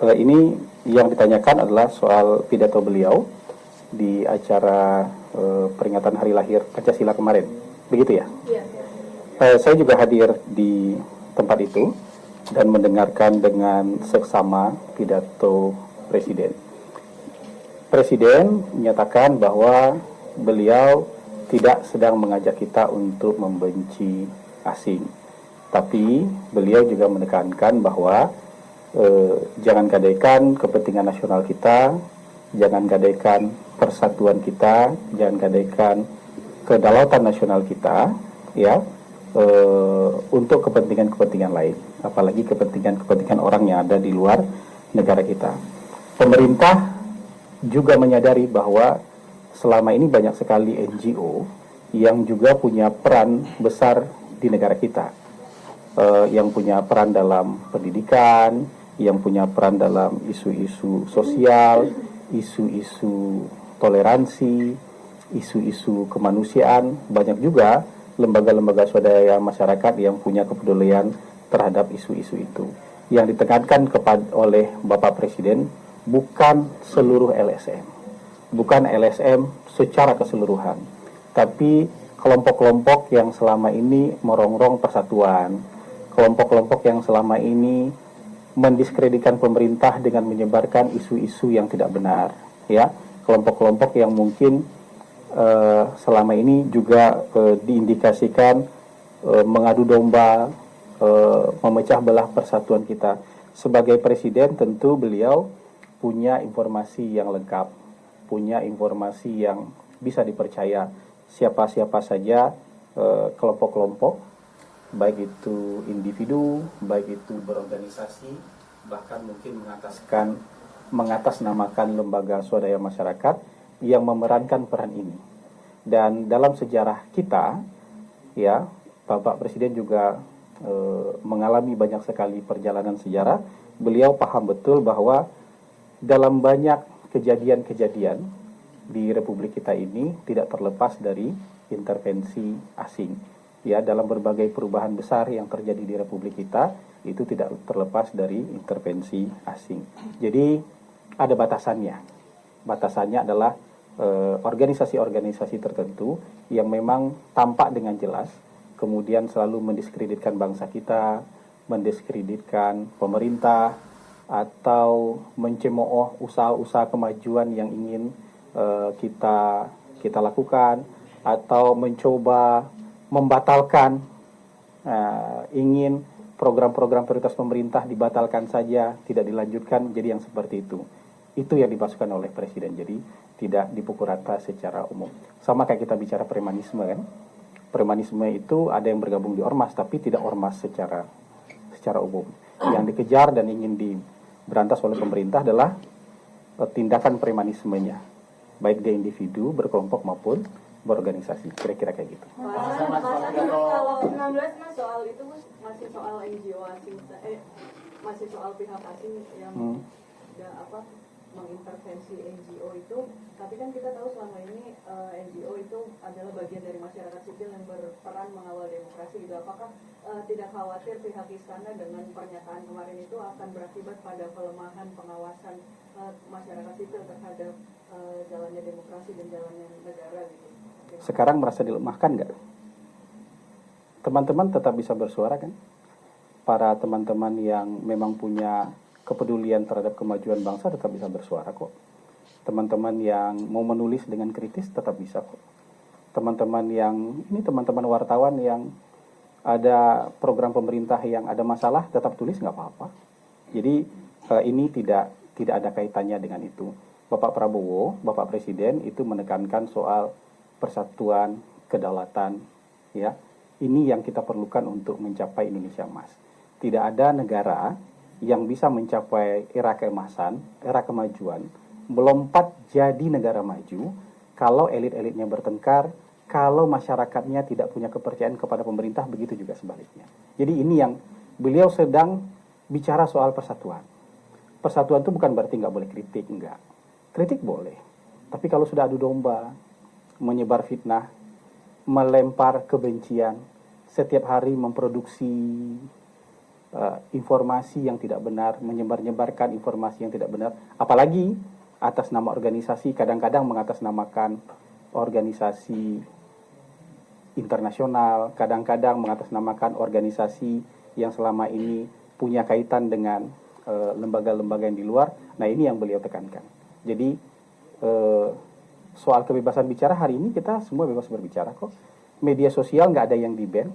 Ini yang ditanyakan adalah soal pidato beliau di acara peringatan hari lahir Pancasila kemarin. Begitu ya? Iya. Saya juga hadir di tempat itu dan mendengarkan dengan seksama pidato Presiden. Presiden menyatakan bahwa beliau tidak sedang mengajak kita untuk membenci asing. Tapi beliau juga menekankan bahwa jangan gadaikan kepentingan nasional kita, jangan gadaikan persatuan kita, jangan gadaikan kedaulatan nasional kita, ya, untuk kepentingan-kepentingan lain, apalagi kepentingan-kepentingan orang yang ada di luar negara kita. Pemerintah juga menyadari bahwa selama ini banyak sekali NGO yang juga punya peran besar di negara kita, yang punya peran dalam pendidikan, yang punya peran dalam isu-isu sosial, isu-isu toleransi, isu-isu kemanusiaan. Banyak juga lembaga-lembaga swadaya masyarakat yang punya kepedulian terhadap isu-isu itu. Yang ditekankan oleh Bapak Presiden bukan seluruh LSM, bukan LSM secara keseluruhan, tapi kelompok-kelompok yang selama ini merongrong persatuan, kelompok-kelompok yang selama ini mendiskreditkan pemerintah dengan menyebarkan isu-isu yang tidak benar, ya, kelompok-kelompok yang mungkin selama ini juga diindikasikan mengadu domba, memecah belah persatuan kita. Sebagai presiden tentu beliau punya informasi yang lengkap, punya informasi yang bisa dipercaya. Siapa-siapa saja kelompok-kelompok, baik itu individu, baik itu berorganisasi, bahkan mungkin mengatasnamakan lembaga swadaya masyarakat yang memerankan peran ini. Dan dalam sejarah kita, ya, Bapak Presiden juga mengalami banyak sekali perjalanan sejarah. Beliau paham betul bahwa dalam banyak kejadian-kejadian di Republik kita ini tidak terlepas dari intervensi asing. Ya, dalam berbagai perubahan besar yang terjadi di Republik kita itu tidak terlepas dari intervensi asing. Jadi ada batasannya. Batasannya adalah organisasi-organisasi tertentu yang memang tampak dengan jelas kemudian selalu mendiskreditkan bangsa kita, mendiskreditkan pemerintah, atau mencemooh usaha-usaha kemajuan yang ingin kita lakukan, atau mencoba membatalkan, ingin program-program prioritas pemerintah dibatalkan saja, tidak dilanjutkan, jadi yang seperti itu. Itu yang dimasukkan oleh Presiden, jadi tidak dipukul rata secara umum. Sama kayak kita bicara premanisme kan. Premanisme itu ada yang bergabung di ormas, tapi tidak ormas secara umum. Yang dikejar dan ingin diberantas oleh pemerintah adalah tindakan premanismenya, baik dia individu, berkelompok maupun berorganisasi. Kira-kira kayak gitu. Kalau 16 mas soal itu masih soal NGO asing, masih soal pihak asing yang mengintervensi NGO itu, tapi kan kita tahu selama ini NGO itu adalah bagian dari masyarakat sipil yang berperan mengawal demokrasi gitu. Apakah tidak khawatir pihak istana dengan pernyataan kemarin itu akan berakibat pada pelemahan pengawasan masyarakat sipil terhadap jalannya demokrasi dan jalannya negara gitu? Sekarang merasa dilemahkan nggak? Teman-teman tetap bisa bersuara kan? Para teman-teman yang memang punya kepedulian terhadap kemajuan bangsa tetap bisa bersuara kok. Teman-teman yang mau menulis dengan kritis tetap bisa kok. Teman-teman wartawan yang ada program pemerintah yang ada masalah tetap tulis nggak apa-apa. Jadi ini tidak ada kaitannya dengan itu. Bapak Prabowo, Bapak Presiden itu menekankan soal persatuan, kedaulatan, ya. Ini yang kita perlukan untuk mencapai Indonesia Emas. Tidak ada negara yang bisa mencapai era keemasan, era kemajuan, melompat jadi negara maju kalau elit-elitnya bertengkar, kalau masyarakatnya tidak punya kepercayaan kepada pemerintah, begitu juga sebaliknya. Jadi ini yang beliau sedang bicara soal persatuan. Persatuan itu bukan berarti nggak boleh kritik, enggak. Kritik boleh, tapi kalau sudah adu domba, menyebar fitnah, melempar kebencian, setiap hari memproduksi informasi yang tidak benar, menyebar-nyebarkan informasi yang tidak benar, apalagi atas nama organisasi, kadang-kadang mengatasnamakan organisasi internasional, kadang-kadang mengatasnamakan organisasi yang selama ini punya kaitan dengan lembaga-lembaga yang di luar. Nah, ini yang beliau tekankan. Jadi soal kebebasan bicara hari ini kita semua bebas berbicara kok. Media sosial nggak ada yang di-ban,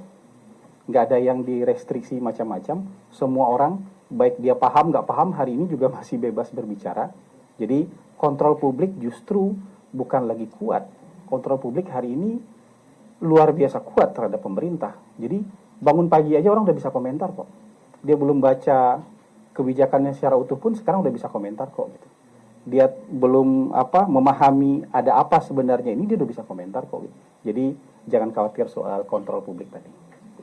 nggak ada yang direstriksi macam-macam. Semua orang, baik dia paham nggak paham, hari ini juga masih bebas berbicara. Jadi kontrol publik justru bukan lagi kuat. Kontrol publik hari ini luar biasa kuat terhadap pemerintah. Jadi bangun pagi aja orang udah bisa komentar kok. Dia belum baca kebijakannya secara utuh pun sekarang udah bisa komentar kok gitu. Dia belum memahami ada apa sebenarnya ini, dia udah bisa komentar kok gitu. Jadi jangan khawatir soal kontrol publik tadi.